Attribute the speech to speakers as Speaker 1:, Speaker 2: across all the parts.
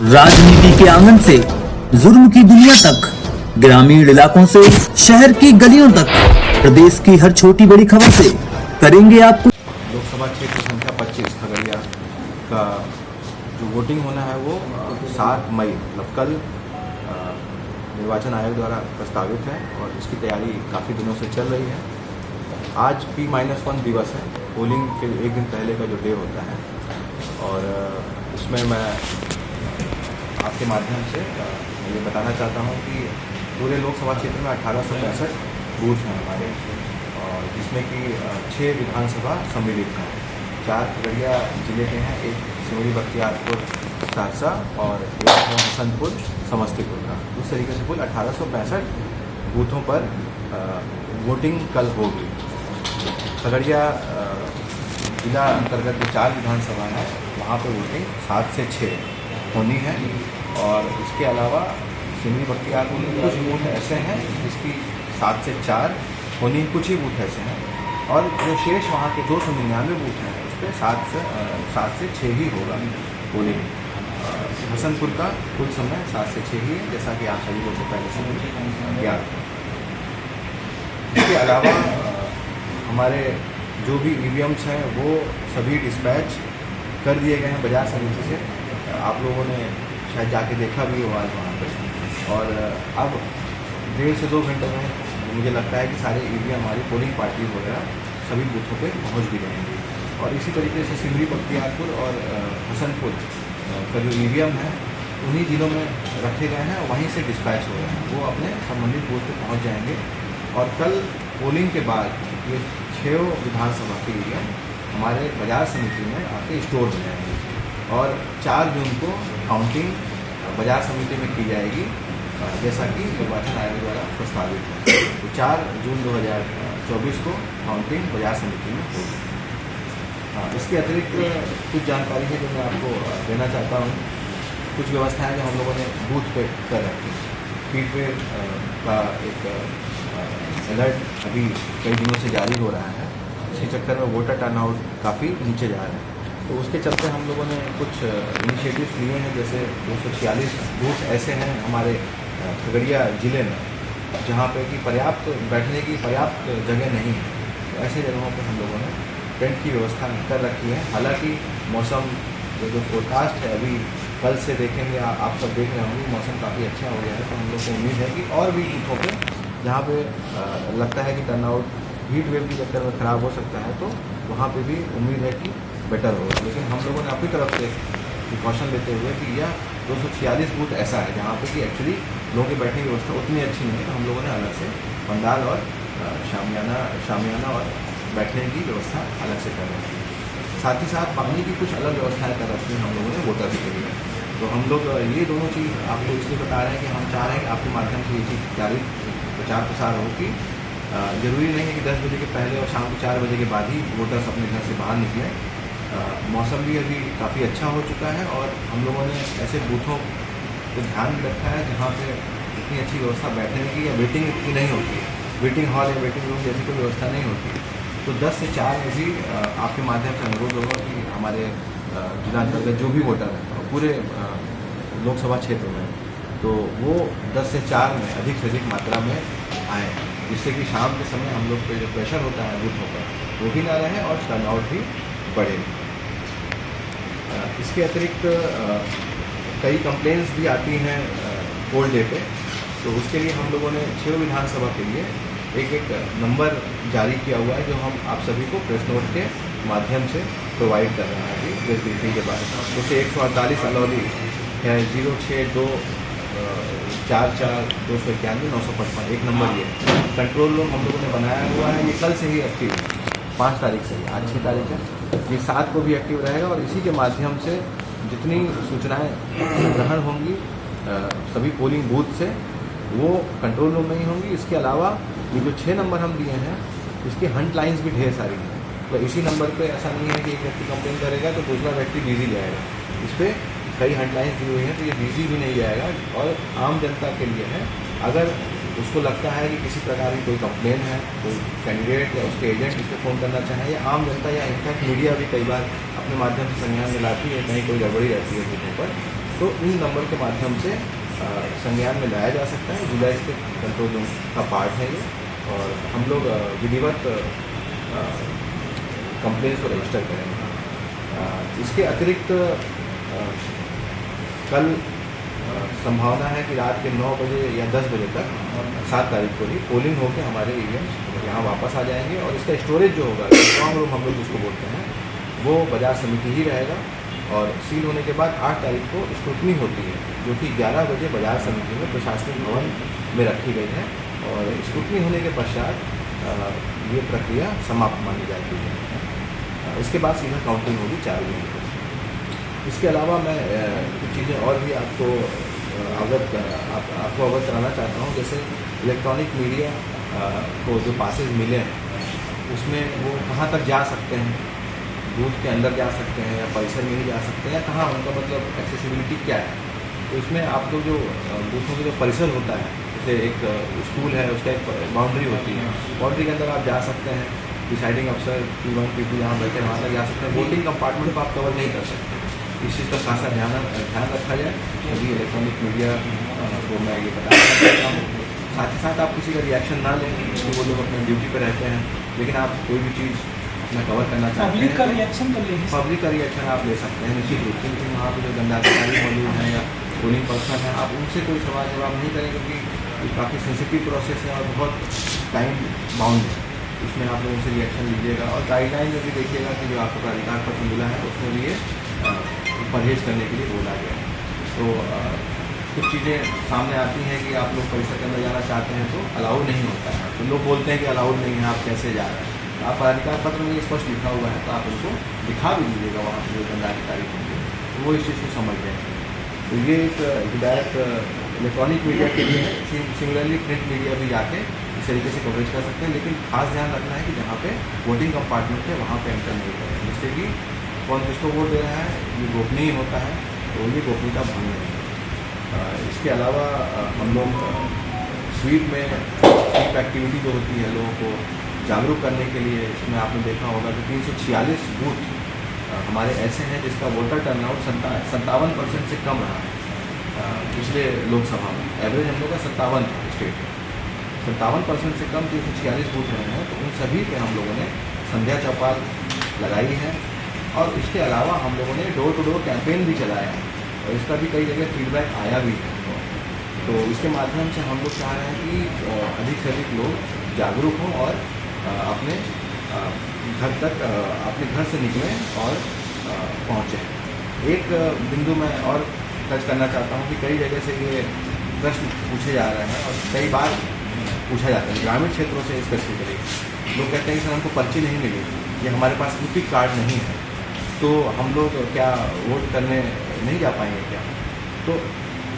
Speaker 1: राजनीति के आंगन से जुर्म की दुनिया तक, ग्रामीण इलाकों से शहर की गलियों तक, प्रदेश की हर छोटी बड़ी खबर से करेंगे आपको।
Speaker 2: लोकसभा क्षेत्र संख्या 25 खगड़िया का जो वोटिंग होना है वो 7 मई मतलब कल निर्वाचन आयोग द्वारा प्रस्तावित है और इसकी तैयारी काफ़ी दिनों से चल रही है। आज P-1 दिवस है, पोलिंग के एक दिन पहले का जो डे होता है, और उसमें मैं आपके माध्यम से ये बताना चाहता हूँ कि पूरे लोकसभा क्षेत्र में 1865 बूथ हैं हमारे, और जिसमें कि 6 विधानसभा सम्मिलित हैं। 4 खगड़िया जिले के हैं, एक सिमरी बख्तियारपुर सहरसा और एक है हसनपुर समस्तीपुर का। उस तरीके से कुल 1865 बूथों पर वोटिंग कल होगी। खगड़िया जिला अंतर्गत जो 4 विधानसभा है वहाँ पर वोटिंग 7 से 6 होनी है, और इसके अलावा सिमरी बख्तियारपुर में कुछ बूथ ऐसे हैं जिसकी 7 से 4 होनी, कुछ ही बूथ ऐसे हैं, और जो शेष वहाँ के 299 बूथ हैं उस पर 7 से 6 ही होगा पोलिंग। हसनपुर का कुल समय 7 से 6 ही है, जैसा कि आप सभी लोगों को पहले से ज्ञात है। इसके अलावा हमारे जो भी ईवीएम्स हैं वो सभी डिस्पैच कर दिए गए हैं बाजार समिति से। आप लोगों ने शायद जाके देखा भी होगा वहाँ पर, और अब 1.5 से 2 घंटे में मुझे लगता है कि सारे ईवीएम हमारी पोलिंग पार्टी वगैरह सभी बूथों पे पहुँच भी जाएंगे। और इसी तरीके से सिमरी बख्तियारपुर और हसनपुर का जो ईवीएम है उन्हीं जिलों में रखे गए हैं, वहीं से डिस्पैच हो रहे हैं, वो अपने संबंधित बूथ पे पहुँच जाएंगे। और कल पोलिंग के बाद ये 6 विधानसभा के ईवीएम हमारे बाजार समिति में आके स्टोर हो जाएंगे, और 4 जून को काउंटिंग बाजार समिति में की जाएगी, जैसा कि निर्वाचन आयोग द्वारा प्रस्तावित है। तो 4 जून 2024 को काउंटिंग बाजार समिति में होगी। इसके अतिरिक्त कुछ जानकारी है जो मैं आपको देना चाहता हूँ। कुछ व्यवस्थाएं जो हम लोगों ने बूथ पे कर रखी हैं। फीडबैक का एक अलर्ट अभी कई दिनों से जारी हो रहा है, इसके चक्कर में वोटर टर्नआउट काफ़ी नीचे जा रहा है, तो उसके चलते हम लोगों ने कुछ इनिशिएटिव्स लिए हैं। जैसे 246 बूथ ऐसे हैं हमारे खगड़िया ज़िले में जहाँ पे कि पर्याप्त बैठने की पर्याप्त जगह नहीं है, तो ऐसे जगहों पे हम लोगों ने टेंट की व्यवस्था कर रखी है। हालांकि मौसम जो फोरकास्ट है अभी कल से देखेंगे, आप सब देख रहे होंगे, मौसम काफ़ी अच्छा हो गया है, तो हम लोग को उम्मीद है कि और भी बूथों पर जहाँ पे लगता है कि टर्नआउट हीट वेव के चक्कर में ख़राब हो सकता है, तो वहाँ पे भी उम्मीद है कि बेटर होगा। लेकिन हम लोगों ने अपनी तरफ से प्रिकॉशन लेते हुए कि यह 246 बूथ ऐसा है जहाँ पे कि एक्चुअली लोगों की बैठने की व्यवस्था उतनी अच्छी नहीं है, तो हम लोगों ने अलग से पंडाल और शामियाना और बैठने की व्यवस्था अलग से कर रखी है। साथ ही साथ पानी की कुछ अलग व्यवस्थाएँ कर रखी हैं हम लोगों ने वोटर के लिए। तो हम लोग ये दोनों चीज़ आपको इसलिए बता रहे हैं कि हम चाह रहे हैं कि आपके माध्यम से ये चीज़ जारी प्रचार प्रसार हो कि ज़रूरी नहीं है कि 10 बजे के पहले और शाम को 4 बजे के बाद ही वोटर्स अपने घर से बाहर निकलें। मौसम भी अभी काफ़ी अच्छा हो चुका है, और हम लोगों ने ऐसे बूथों को ध्यान में रखा है जहाँ पे इतनी अच्छी व्यवस्था बैठने की या वेटिंग इतनी नहीं होती है, वेटिंग हॉल या वेटिंग रूम जैसी कोई व्यवस्था नहीं होती है। तो 10 से 4 में भी आपके माध्यम से अनुरोध होगा कि हमारे जिला अंतर्गत जो भी वोटर हैं पूरे लोकसभा क्षेत्र में, तो वो 10 से 4 में अधिक से अधिक मात्रा में आएँ, जिससे कि शाम के समय हम लोग पे जो प्रेशर होता है बूथों पर वो भी ना रहे और टर्नआउट भी बढ़े। इसके अतिरिक्त कई कंप्लेंट्स भी आती हैं पोल डे पे, तो उसके लिए हम लोगों ने 6 विधानसभा के लिए एक नंबर जारी किया हुआ है, जो हम आप सभी को प्रेस नोट के माध्यम से प्रोवाइड कर रहे हैं प्रेस ब्रीफिंग के बाद। जैसे 148 अलौली है, 062 44 291 955 एक नंबर ये कंट्रोल रूम हम लोगों ने बनाया हुआ है। ये कल से ही एक्टिव है, 5 तारीख से ही, आज 6 तारीख है, ये 7 को भी एक्टिव रहेगा, और इसी के माध्यम से जितनी सूचनाएं ग्रहण होंगी सभी पोलिंग बूथ से वो कंट्रोल रूम में ही होंगी। इसके अलावा ये जो 6 नंबर हम दिए हैं इसकी हंट लाइन्स भी ढेर सारी हैं, तो इसी नंबर पे ऐसा नहीं है कि एक व्यक्ति कंप्लेन करेगा तो दूसरा व्यक्ति बिजी जाएगा, इस पर कई हंट लाइन्स दी हुई हैं, तो ये बिजी भी नहीं जाएगा। और आम जनता के लिए है, अगर उसको लगता है कि किसी प्रकार की कोई कंप्लेन है, कोई कैंडिडेट या उसके एजेंट इस पर फ़ोन करना चाहे, या आम जनता या इनफैक्ट मीडिया भी कई बार अपने माध्यम से संज्ञान में लाती है कहीं कोई गड़बड़ी रहती है बूथों पर, तो इन नंबर के माध्यम से संज्ञान में लाया जा सकता है। जिला स्थित कंट्रोल रूम का पार्ट है ये, और हम लोग विधिवत कंप्लेंट्स को रजिस्टर करेंगे। इसके अतिरिक्त कल संभावना है कि रात के 9 बजे या 10 बजे तक 7 तारीख को ही पोलिंग होकर हमारे ईवीएम यहाँ वापस आ जाएंगे, और इसका स्टोरेज जो होगा, स्ट्रॉन्ग रूम हम लोग जिसको बोलते हैं, वो बाजार समिति ही रहेगा। और सील होने के बाद 8 तारीख को स्क्रूटनी होती है, जो कि 11 बजे बाजार समिति में प्रशासनिक भवन में रखी गई है, और स्क्रूटनी होने के पश्चात ये प्रक्रिया समाप्त मानी जाती है। इसके बाद सीधा काउंटिंग होगी 4 बजे को। इसके अलावा मैं कुछ चीज़ें और भी आपको अवगत कराना चाहता हूँ। जैसे इलेक्ट्रॉनिक मीडिया को जो पासेज मिले हैं, उसमें वो कहाँ तक जा सकते हैं, बूथ के अंदर जा सकते हैं या परिसर में ही जा सकते हैं, या कहाँ उनका मतलब एक्सेसिबिलिटी क्या है। तो इसमें आप लोग जो बूथों के जो परिसर होता है, जैसे एक स्कूल है, उसका एक बाउंड्री होती है, बाउंड्री के अंदर आप जा सकते हैं। डिसाइडिंग अफसर P1 P2 यहाँ बैठे वहाँ तक जा सकते हैं। वोटिंग कंपार्टमेंट को आप कवर नहीं कर सकते। इस चीज़ का खासा ध्यान रखा जाए। अभी इलेक्ट्रॉनिक मीडिया को मैं ये बताना चाहता हूँ। साथ ही साथ आप किसी का रिएक्शन ना लें, क्योंकि वो लोग अपने ड्यूटी पर रहते हैं, लेकिन आप कोई भी चीज़ अपना कवर करना चाहते हैं,
Speaker 3: पब्लिक का रिएक्शन कर लेंगे।
Speaker 2: पब्लिक का रिएक्शन आप ले सकते हैं निश्चित रूप से। लेकिन वहाँ पर जो दंडाधिकारी मौजूद हैं या पोलिंग पर्सन है, आप उनसे कोई सवाल जवाब नहीं करें, क्योंकि ये काफ़ी सेंसिटिव प्रोसेस है और बहुत टाइम बाउंड है। इसमें आप लोगों से रिएक्शन लीजिएगा, और गाइडलाइन में भी देखिएगा कि जो आपको प्राधिकार पत्र मिला है उसमें भी ये परहेज करने के लिए बोला गया है। तो कुछ चीज़ें सामने आती हैं कि आप लोग परिसर के अंदर जाना चाहते हैं तो अलाउड नहीं होता है, तो लोग बोलते हैं कि अलाउड नहीं है, आप कैसे जा रहे हैं। तो आप प्राधिकार पत्र में स्पष्ट लिखा हुआ है, तो आप उनको दिखा भी दीजिएगा वहाँ पर जो दंडाधिकारी होंगे, तो वो इस चीज़ को समझ जाएंगे। तो ये एक हिदायत इलेक्ट्रॉनिक मीडिया के लिए है। सिमिलरली प्रिंट मीडिया भी जाके इस तरीके से कवरेज कर सकते हैं, लेकिन खास ध्यान रखना है कि जहाँ पे वोटिंग कंपार्टमेंट है वहाँ पे एंटर नहीं करें, जिससे कि कौन किसको वोट दे रहा है ये गोपनीय होता है, तो ये गोपनीयता भंग नहीं है। इसके अलावा हम लोग स्वीप एक्टिविटी जो होती है लोगों को जागरूक करने के लिए, इसमें आपने देखा होगा कि 346 बूथ हमारे ऐसे हैं जिसका वोटर टर्नआउट 57% से कम रहा है पिछले लोकसभा में। एवरेज हम लोग का 57 था स्टेट में, 57% से कम 346 बूथ रहे हैं। तो उन सभी पे हम लोगों ने संध्या चौपाल लगाई है, और इसके अलावा हम लोगों ने डोर टू डोर कैंपेन भी चलाया है, और इसका भी कई जगह फीडबैक आया भी है। तो इसके माध्यम से हम लोग चाह रहे हैं कि अधिक से अधिक लोग जागरूक हों और अपने घर तक अपने घर से निकलें और पहुँचें। एक बिंदु मैं और टच करना चाहता हूँ कि कई जगह से ये प्रश्न पूछे जा रहे हैं, और कई बार पूछा जाता है ग्रामीण क्षेत्रों से स्पेसिफिकली। लोग कहते हैं कि सर हमको पर्ची नहीं मिली, ये हमारे पास ईपिक कार्ड नहीं है, तो हम लोग क्या वोट करने नहीं जा पाएंगे क्या। तो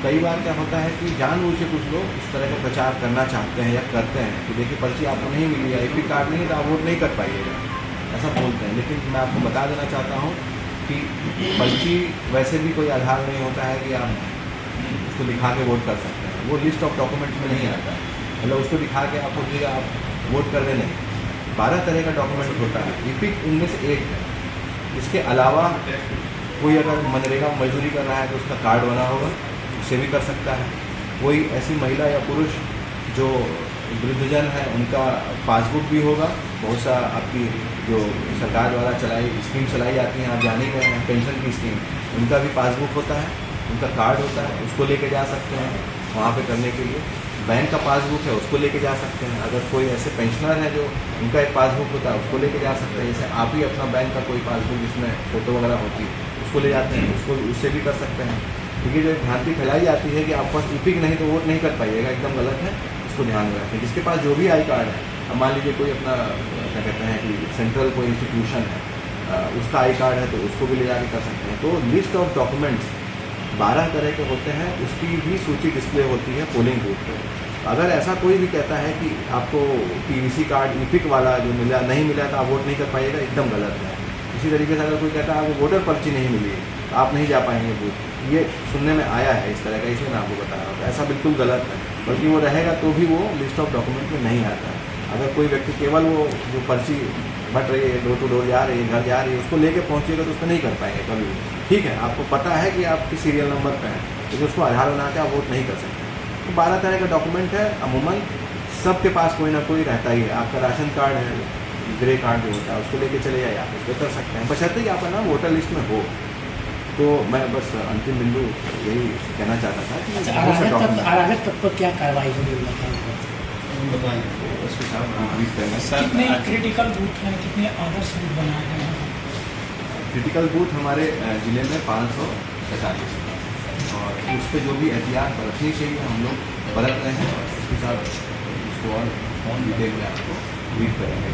Speaker 2: कई बार क्या होता है कि जानबूझ के कुछ लोग इस तरह का प्रचार करना चाहते हैं या करते हैं कि देखिए पर्ची आपको नहीं मिली है, ईपिक कार्ड नहीं है तो आप वोट नहीं कर पाइएगा, ऐसा बोलते हैं। लेकिन मैं आपको बता देना चाहता हूँ कि पर्ची वैसे भी कोई आधार नहीं होता है कि आप उसको दिखा के वोट कर सकते हैं। वो लिस्ट ऑफ डॉक्यूमेंट्स में नहीं आता है, मतलब उसको दिखा के आप सोचिएगा आप वोट कर रहे नहीं। 12 तरह का डॉक्यूमेंट होता है, ईपिक उनमें से एक है। इसके अलावा कोई अगर मनरेगा में मजदूरी कर रहा है तो उसका कार्ड बना होगा, उससे भी कर सकता है। कोई ऐसी महिला या पुरुष जो वृद्धजन है उनका पासबुक भी होगा। बहुत सा आपकी जो सरकार द्वारा स्कीम चलाई जाती हैं, आप जान ही गए हैं, पेंशन की स्कीम, उनका भी पासबुक होता है, उनका कार्ड होता है, उसको लेके जा सकते हैं वहाँ पे करने के लिए। बैंक का पासबुक है, उसको लेके जा सकते हैं। अगर कोई ऐसे पेंशनर है जो उनका एक पासबुक होता है, उसको लेके जा सकते हैं। जैसे आप ही अपना बैंक का कोई पासबुक जिसमें फ़ोटो वगैरह होती है उसको ले जाते हैं, उससे भी कर सकते हैं। क्योंकि जो भ्रांति फैलाई जाती है कि आपके पास ईपिक नहीं तो वोट नहीं कर पाइएगा, एकदम गलत है, इसको ध्यान में रखें। जिसके पास जो भी आई कार्ड है, अब मान लीजिए कोई अपना क्या कहते हैं कि सेंट्रल कोई इंस्टीट्यूशन है, उसका आई कार्ड है तो उसको भी ले जाके कर सकते हैं। तो लिस्ट ऑफ डॉक्यूमेंट्स 12 तरह के होते हैं, उसकी भी सूची डिस्प्ले होती है पोलिंग बूथ पर। अगर ऐसा कोई भी कहता है कि आपको पीवीसी कार्ड ईपिक वाला जो मिला नहीं मिला तो आप वोट नहीं कर पाइएगा, एकदम गलत है। इसी तरीके से अगर कोई कहता है आपको वोटर पर्ची नहीं मिली है तो आप नहीं जा पाएंगे बूथ, ये सुनने में आया है इस तरह का, इसलिए मैं आपको बता रहा हूँ। ऐसा बिल्कुल गलत है, बल्कि वो रहेगा तो भी वो लिस्ट ऑफ डॉक्यूमेंट में नहीं आता है। अगर कोई व्यक्ति केवल वो जो पर्ची भट रही है, डोर टू डोर जा रही है, घर जा रही है, उसको लेके पहुँचिएगा तो उसको नहीं कर पाएंगे कभी भी। ठीक है, आपको पता है कि आपकी सीरियल नंबर पे है, लेकिन उसको आधार बना के आप वोट नहीं कर सकते। तो 12 तरह का डॉक्यूमेंट है, अमूमन सबके पास कोई ना कोई रहता ही है। आपका राशन कार्ड है, ग्रे कार्ड जो होता है, उसको लेके चले जाइए, आप उस पर कर सकते हैं, बशर्ते कि आपका नाम वोटर लिस्ट में हो। तो मैं बस अंतिम बिंदु यही कहना चाहता था कि
Speaker 3: अराजक तत्व पर क्या कार्रवाई होगी
Speaker 2: उसके साथ ब्रीफ करना।
Speaker 3: कितने क्रिटिकल बूथ हैं, कितने आदर्श बूथ बनाए गए हैं?
Speaker 2: क्रिटिकल बूथ हमारे ज़िले में 545 और उस पर जो भी एहतियात बरतनी चाहिए हम लोग बरत रहे हैं और उसके साथ उसको और डिटेल में आपको ब्रीफ करेंगे।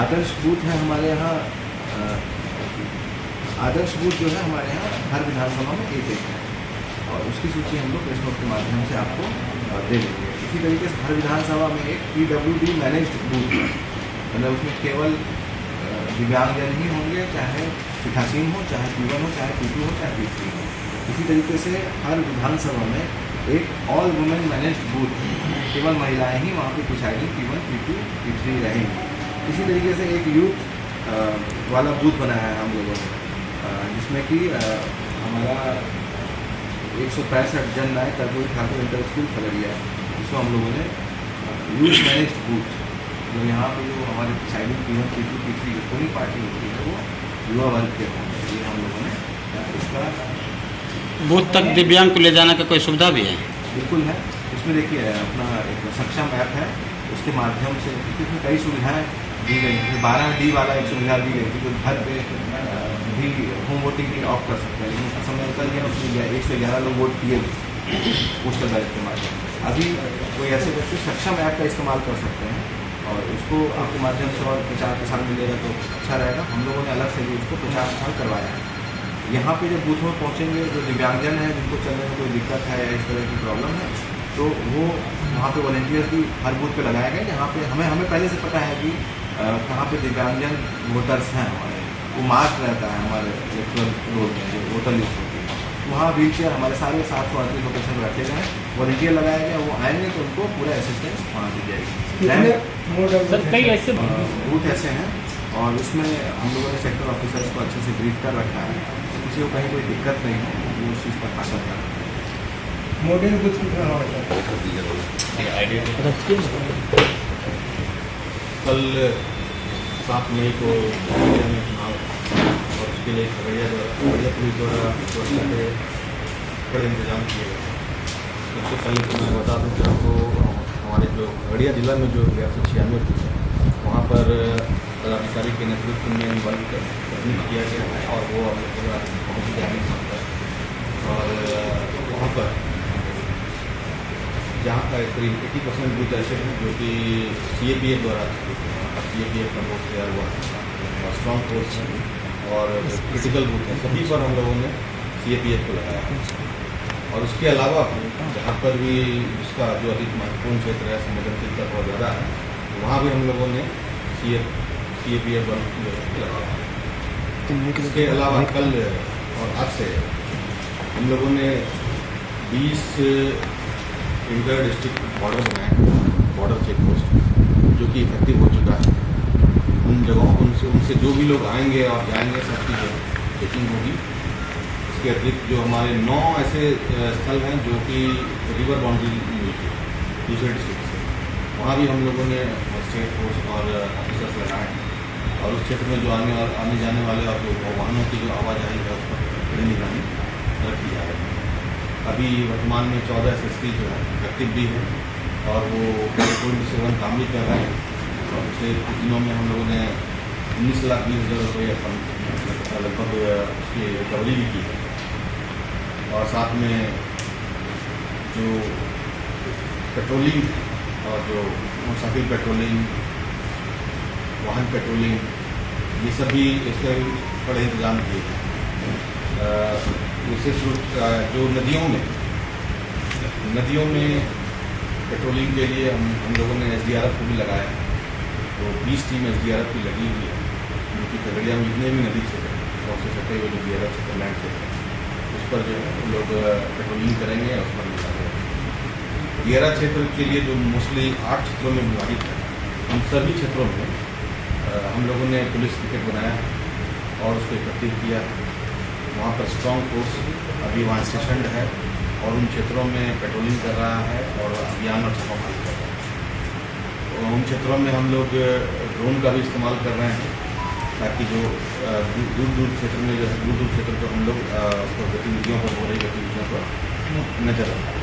Speaker 2: आदर्श बूथ है हमारे यहाँ, आदर्श बूथ जो है हमारे यहाँ हर विधानसभा में एक है और उसकी सूची हम लोग प्रेस नोट के माध्यम से आपको दे देंगे। इसी तरीके से हर विधानसभा में एक PWD मैनेज्ड बूथ है, मतलब उसमें केवल दिव्यांगजन ही होंगे, चाहे पीठासीन हो, चाहे P1 हो, चाहे P2 हो, चाहे P3 हो। इसी तरीके से हर विधानसभा में एक ऑल वुमेन मैनेज्ड बूथ, केवल महिलाएं ही वहाँ पे प्रिसाइडिंग P1, P2, P3 रहेंगी। इसी तरीके से एक यूथ वाला बूथ बनाया है हम लोगों ने, जिसमें कि हमारा 165 जन नायक कर्पूरी ठाकुर इंटर स्कूल खगड़िया है, जिसको हम लोगों ने यूथ मैनेज्ड बूथ, जो यहाँ पे जो हमारे प्रिसाइडिंग P1, P2, P3 जो पूरी पार्टी होती है वो युवा वर्ग के होंगे, ये हम लोगों ने इसका
Speaker 4: बूथ तक दिव्यांग को ले जाने का कोई सुविधा भी है?
Speaker 2: बिल्कुल है। इसमें देखिए अपना एक सक्षम ऐप है, उसके माध्यम से इसमें कई सुविधाएं दी गई थी। 12D वाला एक सुविधा दी गई थी जो घर पे भी होम वोटिंग के लिए ऑफ कर सकते हैं, लेकिन उसका समय निकल गया, उसमें 111 लोग वोट किए पोस्टल बैलेट के माध्यम से। अभी कोई ऐसे व्यक्ति सक्षम ऐप का इस्तेमाल कर सकते हैं और उसको आपके माध्यम से और प्रचार प्रसार मिलेगा तो अच्छा रहेगा। हम लोगों ने अलग से भी उसको प्रचार प्रसार करवाया है। यहाँ पे जब बूथ में पहुँचेंगे, जो दिव्यांगजन है जिनको चलने में कोई दिक्कत है या इस तरह की प्रॉब्लम है, तो वो वहाँ पे वॉलंटियर्स भी हर बूथ पे लगाए गए, जहाँ पे हमें पहले से पता है कि कहाँ पे दिव्यांगजन वोटर्स हैं हमारे, वो मार्क रहता है हमारे इलेक्ट्रल रोल में जो वोटर लिस्ट होती है, वहाँ व्हील चेयर हमारे सारे 738 लोकेशन रखे गए हैं, वॉलंटियर लगाया गया, वो आएंगे तो उनको पूरा असिस्टेंस वहाँ दी जाएगी।
Speaker 3: कई ऐसे
Speaker 2: बूथ ऐसे हैं और उसमें हम लोगों ने सेक्टर ऑफिसर्स को अच्छे से ब्रीफ कर रखा है, किसी को कहीं कोई दिक्कत नहीं है, वो उस चीज़ पर खासा ध्यान रखते हैं।
Speaker 5: मॉडल कुछ
Speaker 6: कल 7 मई को खगड़िया में चुनाव और उसके लिए खगड़िया पुलिस द्वारा सुरक्षा के बड़े इंतजाम किए गए। सबसे पहले तो मैं बता दूं कि आपको हमारे जो खगड़िया जिला में जो 1196 बूथ है, वहाँ पर पदाधिकारी के नेतृत्व में बल तकनीक किया गया है और वो बहुत ही जाने सकता है। और वहाँ पर जहाँ का करीब 80% बूथ ऐसे हैं जो कि CAPF द्वारा CAPF का वोट तैयार हुआ और स्ट्रॉन्ग फोर्स है और क्रिटिकल बूथ है, सभी पर हम लोगों ने CAPF को लगाया। और उसके अलावा जहाँ पर भी इसका जो अधिक महत्वपूर्ण क्षेत्र है, संवेदनशीलता बहुत ज़्यादा है, वहाँ भी हम लोगों ने CAPF लगाया। इसके अलावा कल और आज से हम लोगों ने 20 इंटर डिस्ट्रिक्ट बॉर्डर बनाए, बॉर्डर चेक पोस्ट, जो कि इफेक्टिव हो चुका है। उन जगहों उनसे जो भी लोग आएंगे और जाएंगे सबकी चेकिंग होगी। इसके अतिरिक्त जो हमारे 9 ऐसे स्थल हैं जो कि रिवर बाउंड्री मिलती है दूसरे डिस्ट्रिक्ट से, वहाँ भी हम लोगों ने स्टेट फोर्स और ऑफिसर्स लगाए हैं और उस क्षेत्र में जो आने जाने वाले और जो वाहनों की जो आवाजाही है उस पर कड़ी निगरानी रखी जा रही है। अभी वर्तमान में 14 SSP जो है एक्टिव भी है और वो 27 काम भी कर रहे हैं और पिछले कुछ दिनों में हम लोगों ने 19,20,000 रुपये लगभग उसकी रिकवरी भी की है। और साथ में जो पेट्रोलिंग और जो मोटरसाइकिल पेट्रोलिंग, वाहन पेट्रोलिंग, ये सभी इसके बड़े इंतजाम किए हैं। विशेष रूप जो नदियों में पेट्रोलिंग के लिए हम लोगों ने SDRF को भी लगाया है, तो 20 टीम SDRF की लगी हुई है, क्योंकि खगड़िया में जितने भी नदी क्षेत्र हैं उससे सटे हुए जो दियारा क्षेत्र लैंड क्षेत्र है उस पर जो है लोग पेट्रोलिंग करेंगे और उस पर निकालेंगे। दियारा क्षेत्र के लिए जो मोस्टली 8 क्षेत्रों में विभाजित है, उन सभी क्षेत्रों में हम लोगों ने पुलिस पिकेट बनाया और उसको इकट्ठित किया। वहाँ पर स्ट्रॉन्ग फोर्स अभी वहाँ स्टेशनड है और उन क्षेत्रों में पेट्रोलिंग कर रहा है और अभियान और छापामारी कर रहा है। और उन क्षेत्रों में हम लोग ड्रोन का भी इस्तेमाल कर रहे हैं ताकि जो दूर दूर क्षेत्र में जो है दूर दूर क्षेत्र पर हम लोग गतिविधियों पर हो रही गतिविधियों पर नजर रखें।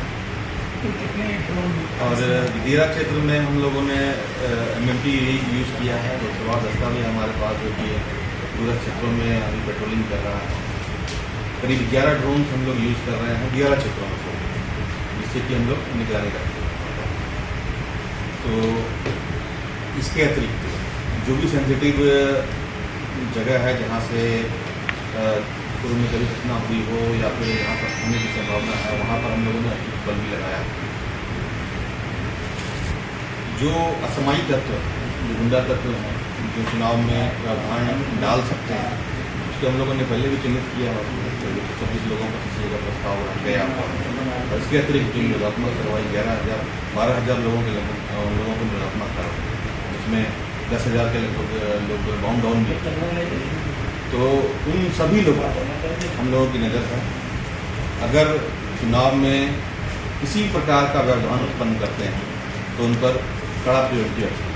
Speaker 3: तो कितने ड्रोन
Speaker 6: और गिदेरा क्षेत्र में हम लोगों ने MMT यूज़ किया है। तो सवार दस्ता भी हमारे पास जो कि पूरे क्षेत्रों में अभी पेट्रोलिंग कर रहा है। करीब 11 ड्रोन हम लोग यूज़ कर रहे हैं 11 क्षेत्रों में से, जिससे कि हम लोग निगरानी रखते हैं। तो इसके अतिरिक्त जो भी सेंसिटिव जगह है जहाँ से पूर्व में कभी घटना हुई हो या फिर यहाँ पर होने की संभावना है, वहाँ पर हम लोगों ने अतिरिक्त बल भी लगाया। जो असमाई तत्व, जो गुंडा तत्व हैं, जो चुनाव में प्रावधान डाल सकते हैं, उसके हम लोगों ने पहले भी चिन्हित किया और 26 लोगों का किसी का प्रस्ताव गया। और इसके अतिरिक्त जो निरात्मक कार्रवाई 12,000 लोगों के लोगों को निरात्मक कार्रवाई, जिसमें 10,000 के लगभग लोग बाउंड डाउन भी। तो उन सभी लोगों पर हम लोगों की नज़र है। अगर चुनाव में किसी प्रकार का व्यवधान उत्पन्न करते हैं तो उन पर कड़ा प्रियोरिटी रखते हैं।